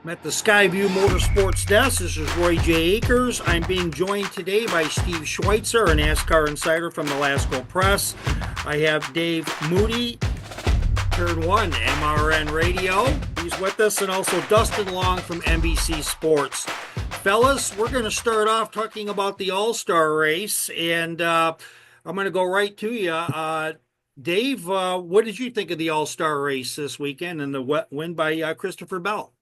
I'm at the Skyview Motorsports desk. This is Roy J. Akers. I'm being joined today by Steve Sweitzer, a NASCAR insider from the Lasco Press. I have Dave Moody, Turn 1, MRN Radio. He's with us, and also Dustin Long from NBC Sports. Fellas, we're going to start off talking about the All-Star race, and I'm going to go right to you. Dave, what did you think of the All-Star race this weekend and the win by Christopher Bell?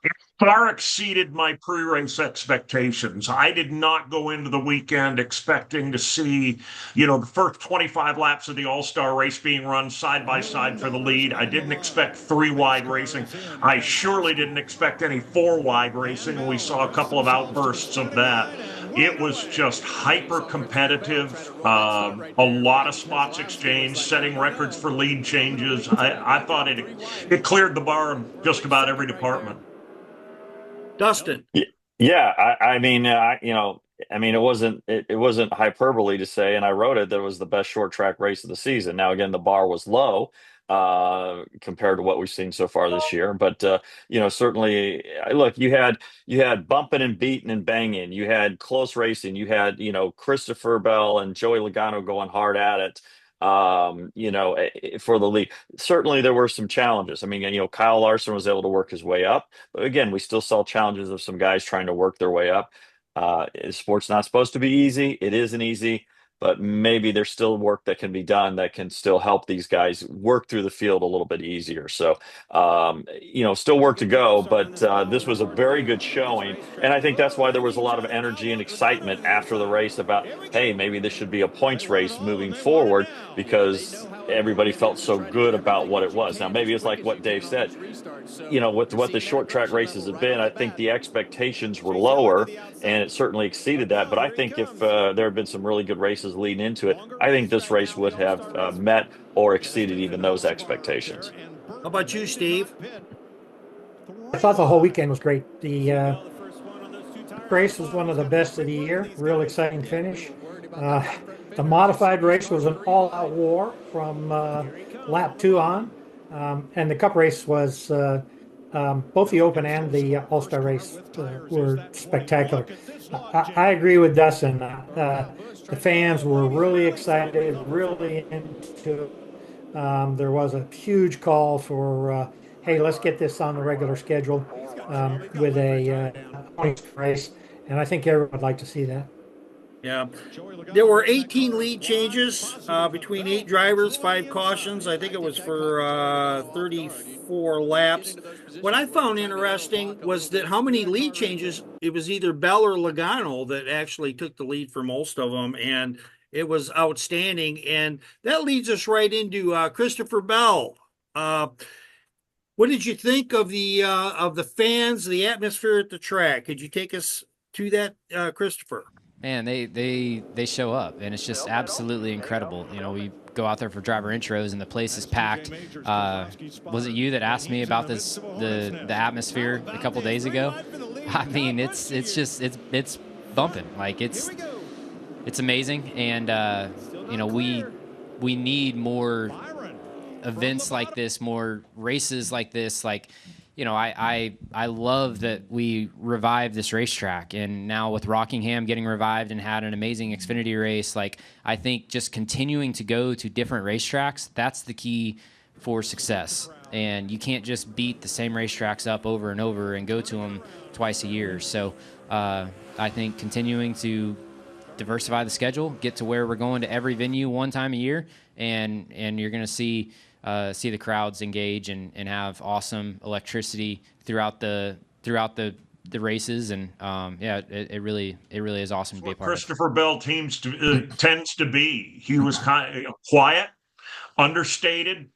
It far exceeded my pre-race expectations. I did not go into the weekend expecting to see, the first 25 laps of the All-Star race being run side by side for the lead. I didn't expect three-wide racing. I surely didn't expect any four-wide racing. We saw a couple of outbursts of that. It was just hyper competitive, a lot of spots exchanged, setting records for lead changes. I thought it cleared the bar in just about every department. Dustin. Yeah, it wasn't hyperbole to say, and I wrote it that it was the best short track race of the season. Now, again, the bar was low compared to what we've seen so far this year, but certainly, look, you had bumping and beating and banging, you had close racing, you had Christopher Bell and Joey Logano going hard at it. For the lead, certainly there were some challenges. I mean, Kyle Larson was able to work his way up, but again, we still saw challenges of some guys trying to work their way up. Sport's not supposed to be easy. It isn't easy, but maybe there's still work that can be done that can still help these guys work through the field a little bit easier. So, still work to go, but this was a very good showing. And I think that's why there was a lot of energy and excitement after the race about, hey, maybe this should be a points race moving forward because everybody felt so good about what it was. Now, maybe it's like what Dave said, with what the short track races have been, I think the expectations were lower and it certainly exceeded that. But I think if there had been some really good races leading into it, I think this race would have met or exceeded even those expectations. How about you, Steve? I thought the whole weekend was great. The race was one of the best of the year. Real exciting finish. The modified race was an all-out war from lap 2 on. And the Cup race was both the Open and the All-Star race were spectacular. I agree with Dustin. The fans were really excited, really into it. There was a huge call for, hey, let's get this on the regular schedule with a points race. And I think everyone would like to see that. Yeah. There were 18 lead changes between 8 drivers, 5 cautions. I think it was for 34 laps. What I found interesting was that how many lead changes, it was either Bell or Logano that actually took the lead for most of them, and it was outstanding. And that leads us right into Christopher Bell. What did you think of the fans, the atmosphere at the track? Could you take us to that, Christopher? Man, they show up, and it's just absolutely incredible. We go out there for driver intros, and the place is packed. Was it you that asked me about the atmosphere a couple days ago? I mean, it's bumping. Like it's amazing, and we need more events like this, more races like this. Like, I love that we revived this racetrack, and now with Rockingham getting revived and had an amazing Xfinity race, like I think just continuing to go to different racetracks, that's the key for success. And you can't just beat the same racetracks up over and over and go to them twice a year. So I think continuing to diversify the schedule, get to where we're going to every venue one time a year, and you're going to see the crowds engage and have awesome electricity throughout the races, and it really is awesome to be a part of. Christopher Bell tends to be. He was kind of quiet, understated.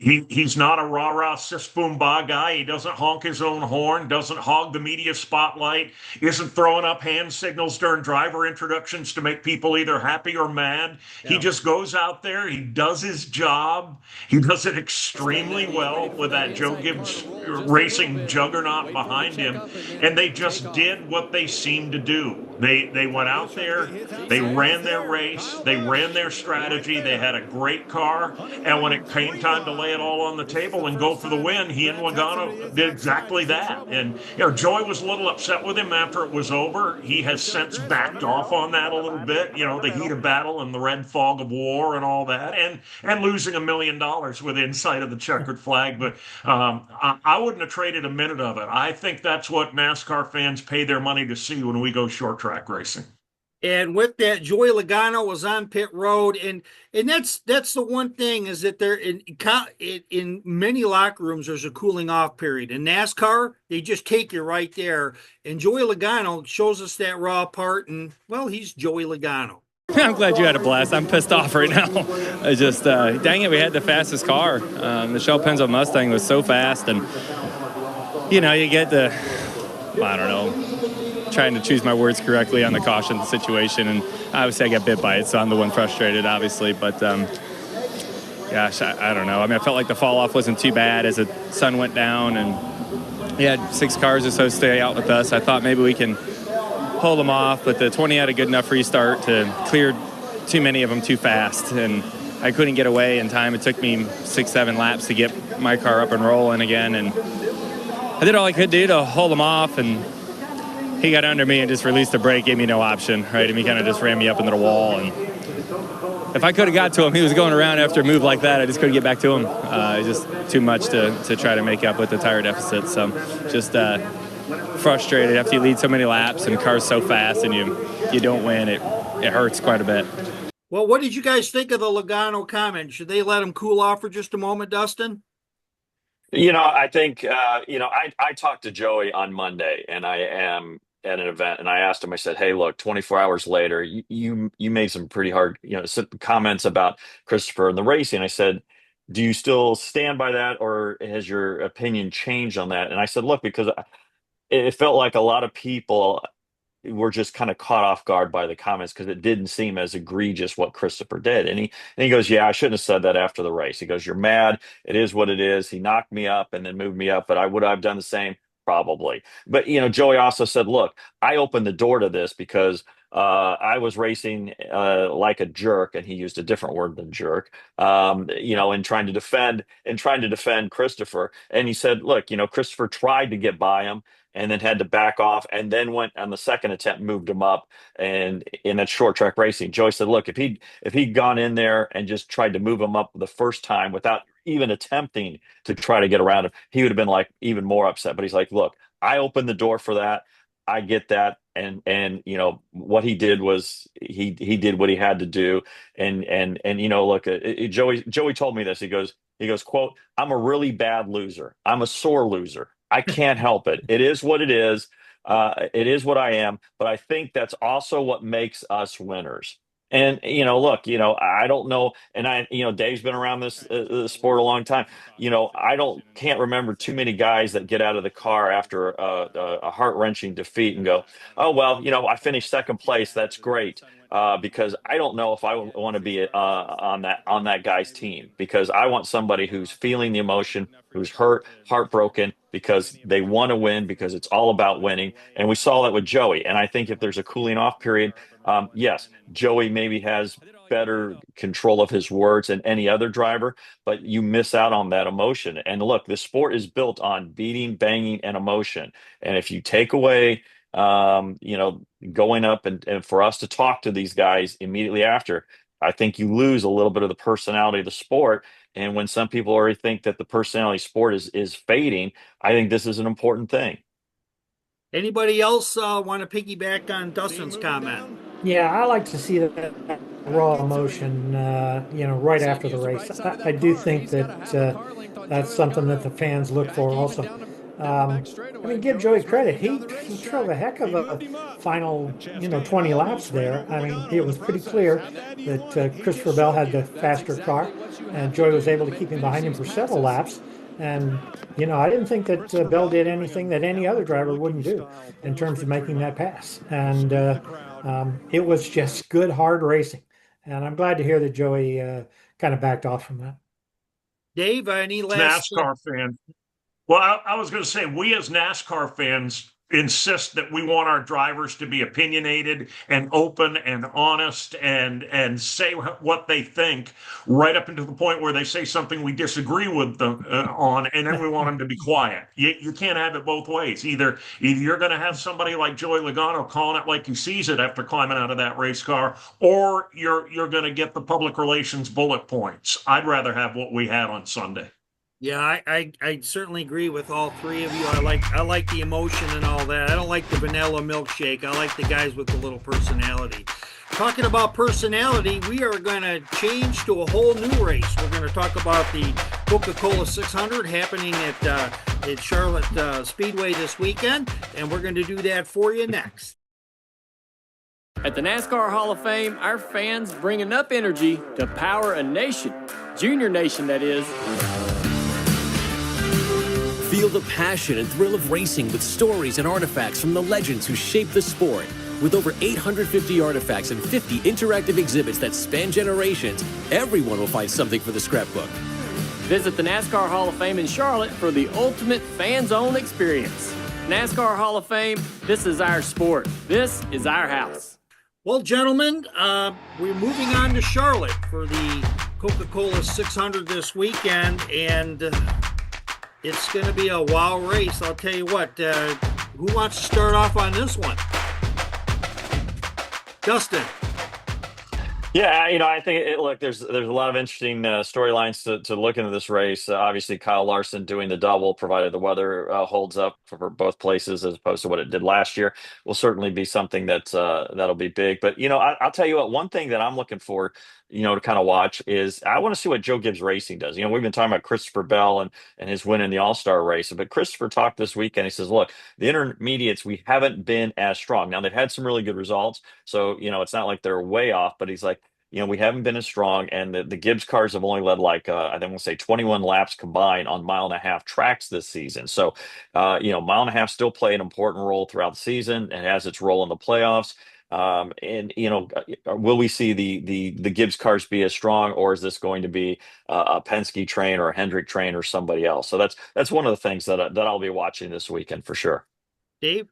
He's not a rah-rah sis-boom-bah guy. He doesn't honk his own horn, doesn't hog the media spotlight, isn't throwing up hand signals during driver introductions to make people either happy or mad. Yeah. He just goes out there, he does his job. He does it extremely well with that Joe Gibbs racing juggernaut behind him. And they just did what they seemed to do. They went out there, they ran their race, they ran their strategy, they had a great car, and when it came time to lay it all on the table and go for the win, he and Logano did exactly that. And Joey was a little upset with him after it was over. He has since backed off on that a little bit, the heat of battle and the red fog of war and all that, and losing $1 million within sight of the checkered flag. But I wouldn't have traded a minute of it. I think that's what NASCAR fans pay their money to see when we go short track racing. And with that, Joey Logano was on pit road, and that's the one thing is that there in many locker rooms there's a cooling off period. In NASCAR, they just take you right there, and Joey Logano shows us that raw part, and well, he's Joey Logano. I'm glad you had a blast. I'm pissed off right now. I just, dang it, we had the fastest car. The Shell Penzo Mustang was so fast, and you get the, I don't know, trying to choose my words correctly on the caution situation, and obviously I got bit by it, so I'm the one frustrated, obviously. But gosh, I don't know. I mean, I felt like the fall off wasn't too bad as the sun went down, and we had 6 cars or so stay out with us. I thought maybe we can hold them off, but the 20 had a good enough restart to clear too many of them too fast, and I couldn't get away in time. It took me 6-7 laps to get my car up and rolling again, and I did all I could do to hold them off, and he got under me and just released the brake, gave me no option, right? And he kind of just ran me up into the wall. And if I could have got to him, he was going around after a move like that. I just couldn't get back to him. Just too much to try to make up with the tire deficit. So just frustrated after you lead so many laps and the car's so fast and you don't win. It hurts quite a bit. Well, what did you guys think of the Logano comment? Should they let him cool off for just a moment, Dustin? I think, I talked to Joey on Monday, and I am at an event, and I asked him, I said, hey, look, 24 hours later, you made some pretty hard, some comments about Christopher and the racing. I said, do you still stand by that, or has your opinion changed on that? And I said, look, because it felt like a lot of people were just kind of caught off guard by the comments because it didn't seem as egregious what Christopher did. And he goes, yeah, I shouldn't have said that after the race. He goes, you're mad. It is what it is. He knocked me up and then moved me up, but I would have done the same probably. But, Joey also said, look, I opened the door to this because I was racing like a jerk, and he used a different word than jerk, in trying to defend Christopher. And he said, look, Christopher tried to get by him and then had to back off, and then went on the second attempt, moved him up, and in that short track racing. Joey said, look, if he'd gone in there and just tried to move him up the first time without even attempting to try to get around him, he would have been like even more upset. But he's like, look, I opened the door for that. I get that. And what he did was he did what he had to do. And look, Joey told me this. He goes, quote, I'm a really bad loser. I'm a sore loser. I can't help it. It is what it is. It is what I am. But I think that's also what makes us winners. And, look, I don't know. And Dave's been around this sport a long time. Can't remember too many guys that get out of the car after a heart-wrenching defeat and go, oh, well, I finished second place. That's great. Because I don't know if I want to be on that guy's team, because I want somebody who's feeling the emotion, who's hurt, heartbroken, because they want to win, because it's all about winning. And we saw that with Joey. And I think if there's a cooling off period, yes, Joey maybe has better control of his words than any other driver, but you miss out on that emotion. And look, the sport is built on beating, banging, and emotion. And if you take away going up and for us to talk to these guys immediately after, I think you lose a little bit of the personality of the sport. And when some people already think that the personality sport is fading, I think this is an important thing. Anybody else want to piggyback on Dustin's comment? Yeah, I like to see that raw emotion, right after the race. I do think that that's something that the fans look for also. Give Joey credit. He drove a heck of a final, 20 laps there. I mean, it was pretty clear that Christopher Bell had the faster car, and Joey was able to keep him behind him for several laps. And, I didn't think that Bell did anything that any other driver wouldn't do in terms of making that pass. And it was just good, hard racing. And I'm glad to hear that Joey kind of backed off from that. Dave, any last... NASCAR fan. Well, I was going to say, we as NASCAR fans insist that we want our drivers to be opinionated and open and honest and say what they think, right up into the point where they say something we disagree with them on, and then we want them to be quiet. You can't have it both ways. Either you're going to have somebody like Joey Logano calling it like he sees it after climbing out of that race car, or you're going to get the public relations bullet points. I'd rather have what we had on Sunday. Yeah, I certainly agree with all three of you. I like the emotion and all that. I don't like the vanilla milkshake. I like the guys with the little personality. Talking about personality, we are going to change to a whole new race. We're going to talk about the Coca-Cola 600 happening at Charlotte Speedway this weekend, and we're going to do that for you next. At the NASCAR Hall of Fame, our fans bring enough energy to power a nation. Junior nation, that is. Feel the passion and thrill of racing with stories and artifacts from the legends who shaped the sport. With over 850 artifacts and 50 interactive exhibits that span generations, everyone will find something for the scrapbook. Visit the NASCAR Hall of Fame in Charlotte for the ultimate fan-zone experience. NASCAR Hall of Fame, this is our sport. This is our house. Well, gentlemen, we're moving on to Charlotte for the Coca-Cola 600 this weekend, and it's going to be a wow race. I'll tell you what, who wants to start off on this one? Dustin. Yeah, I think look, there's a lot of interesting storylines to look into this race. Obviously, Kyle Larson doing the double, provided the weather holds up for both places as opposed to what it did last year, will certainly be something that'll be big. But I'll tell you what, one thing that I'm looking for, to kind of watch is I want to see what Joe Gibbs Racing does. We've been talking about Christopher Bell and his win in the All-Star race, but Christopher talked this weekend. He says, look, the intermediates, we haven't been as strong. Now they've had some really good results, so it's not like they're way off, but he's like, we haven't been as strong, and the Gibbs cars have only led I think we'll say 21 laps combined on 1.5-mile tracks this season. So, 1.5-mile still play an important role throughout the season and has its role in the playoffs. Will we see the Gibbs cars be as strong, or is this going to be a Penske train or a Hendrick train or somebody else? So that's one of the things that I'll be watching this weekend for sure. Dave?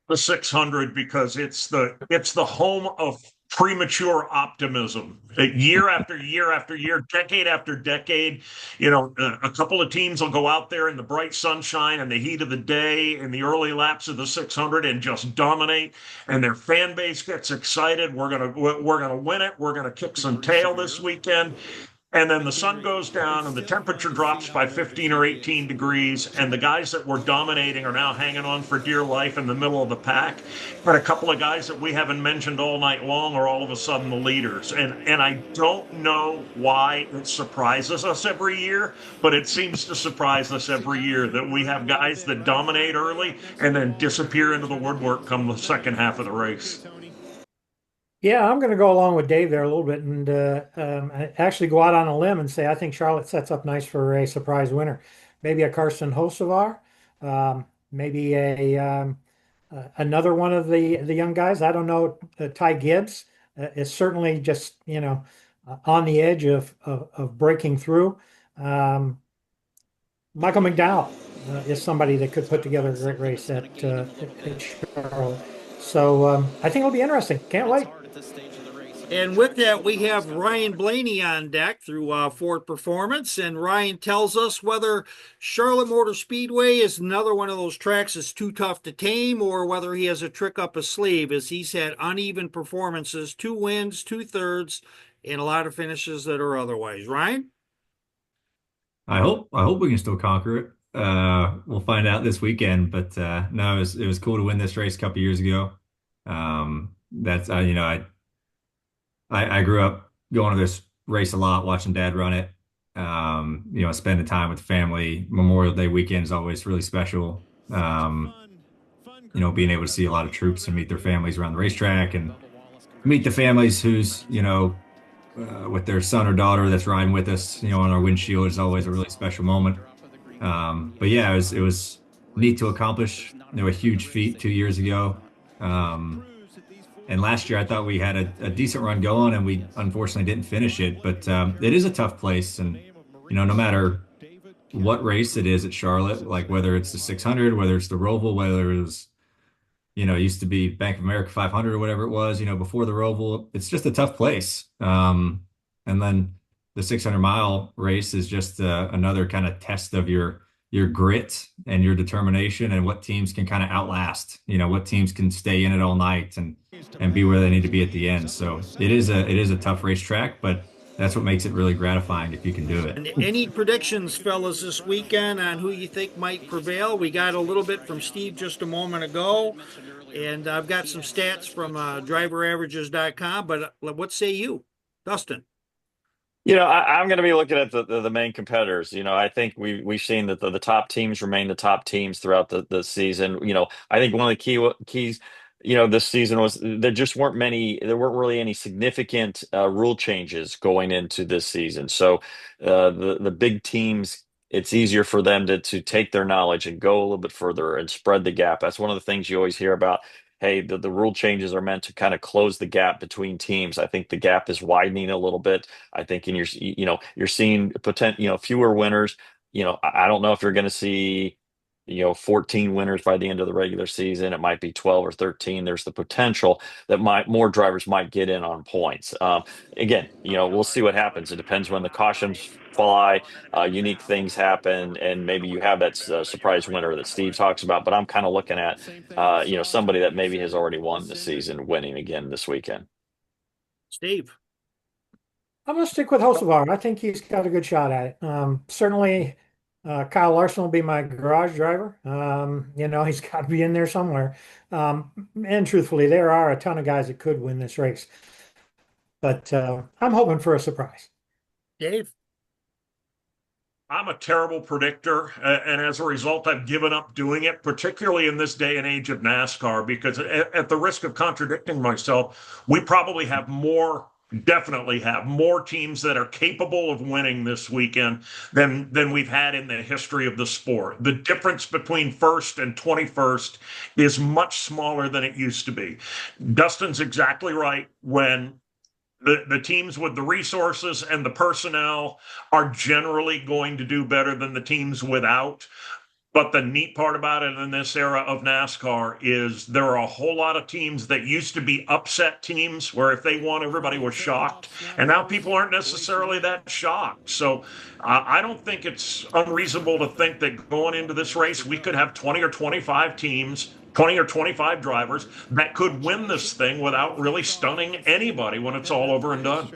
The 600, because it's the home of premature optimism. Year after year after year, decade after decade, a couple of teams will go out there in the bright sunshine and the heat of the day in the early laps of the 600 and just dominate, and their fan base gets excited. We're gonna win it. We're gonna kick some tail this weekend. And then the sun goes down and the temperature drops by 15 or 18 degrees. And the guys that were dominating are now hanging on for dear life in the middle of the pack. But a couple of guys that we haven't mentioned all night long are all of a sudden the leaders. And I don't know why it surprises us every year, but it seems to surprise us every year that we have guys that dominate early and then disappear into the woodwork come the second half of the race. Yeah, I'm going to go along with Dave there a little bit and actually go out on a limb and say I think Charlotte sets up nice for a surprise winner. Maybe a Carson Hocevar, maybe another one of the young guys. I don't know. Ty Gibbs is certainly just on the edge of breaking through. Michael McDowell is somebody that could put together a great race at Charlotte. So I think it'll be interesting. Can't wait. And with that, we have Ryan Blaney on deck through Ford Performance. And Ryan tells us whether Charlotte Motor Speedway is another one of those tracks that's too tough to tame, or whether he has a trick up his sleeve, as he's had uneven performances, 2 wins, 2/3, and a lot of finishes that are otherwise. Ryan? I hope we can still conquer it. We'll find out this weekend, but no, it was cool to win this race a couple years ago. I grew up going to this race a lot, watching Dad run it. Spending time with the family. Memorial Day weekend is always really special. Being able to see a lot of troops and meet their families around the racetrack, and meet the families who's with their son or daughter that's riding with us, on our windshield is always a really special moment. But yeah, it was neat to accomplish, a huge feat 2 years ago. And last year I thought we had a decent run going, and we unfortunately didn't finish it, but it is a tough place. And, no matter what race it is at Charlotte, like whether it's the 600, whether it's the Roval, whether it was, it used to be Bank of America 500 or whatever it was, before the Roval. It's just a tough place. And then the 600-mile race is just another kind of test of your grit and your determination and what teams can kind of outlast, what teams can stay in it all night and be where they need to be at the end. So it is a tough racetrack, but that's what makes it really gratifying if you can do it. And any predictions, fellas, this weekend on who you think might prevail? We got a little bit from Steve just a moment ago, and I've got some stats from driveraverages.com, but what say you, Dustin? I'm going to be looking at the main competitors. I think we've seen that the top teams remain the top teams throughout the season. I think one of the keys, this season was there weren't really any significant rule changes going into this season. So the big teams, it's easier for them to take their knowledge and go a little bit further and spread the gap. That's one of the things you always hear about. Hey, the rule changes are meant to kind of close the gap between teams. I think the gap is widening a little bit. I think you're seeing fewer winners. I don't know if you're going to see 14 winners by the end of the regular season. It might be 12 or 13. There's the potential that more drivers might get in on points. Again, we'll see what happens. It depends when the cautions fly, unique things happen, and maybe you have that surprise winner that Steve talks about. But I'm kind of looking at, somebody that maybe has already won the season winning again this weekend. Steve? I'm going to stick with Hocevar. I think he's got a good shot at it. Certainly, Kyle Larson will be my garage driver. He's got to be in there somewhere. And truthfully, there are a ton of guys that could win this race. But I'm hoping for a surprise. Dave? I'm a terrible predictor, and as a result, I've given up doing it, particularly in this day and age of NASCAR, because at the risk of contradicting myself, we probably definitely have more teams that are capable of winning this weekend than we've had in the history of the sport. The difference between first and 21st is much smaller than it used to be. Dustin's exactly right. When the teams with the resources and the personnel are generally going to do better than the teams without. But the neat part about it in this era of NASCAR is there are a whole lot of teams that used to be upset teams where if they won, everybody was shocked. And now people aren't necessarily that shocked. So I don't think it's unreasonable to think that going into this race, we could have 20 or 25 teams, 20 or 25 drivers that could win this thing without really stunning anybody when it's all over and done.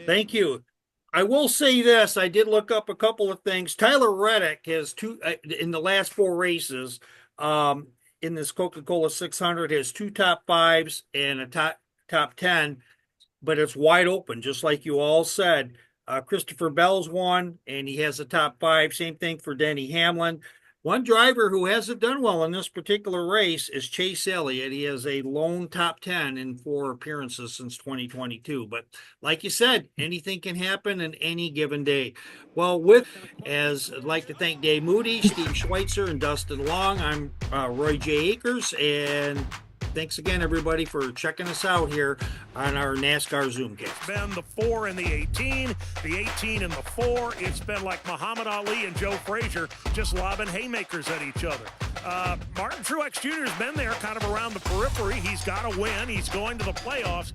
Thank you. I will say this. I did look up a couple of things. Tyler Reddick has two in the last 4 races in this Coca-Cola 600 has 2 top 5s and a top 10, but it's wide open, just like you all said. Christopher Bell's won, and he has a top 5. Same thing for Denny Hamlin. One driver who hasn't done well in this particular race is Chase Elliott. He has a lone top 10 in 4 appearances since 2022. But like you said, anything can happen in any given day. Well, I'd like to thank Dave Moody, Steve Sweitzer, and Dustin Long. I'm Roy J. Akers, and thanks again, everybody, for checking us out here on our NASCAR Zoomcast. It's been the 4 and the 18, the 18 and the 4. It's been like Muhammad Ali and Joe Frazier just lobbing haymakers at each other. Martin Truex Jr. has been there kind of around the periphery. He's got to win. He's going to the playoffs.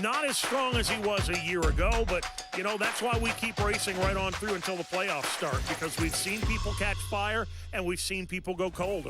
Not as strong as he was a year ago, but, that's why we keep racing right on through until the playoffs start, because we've seen people catch fire and we've seen people go cold.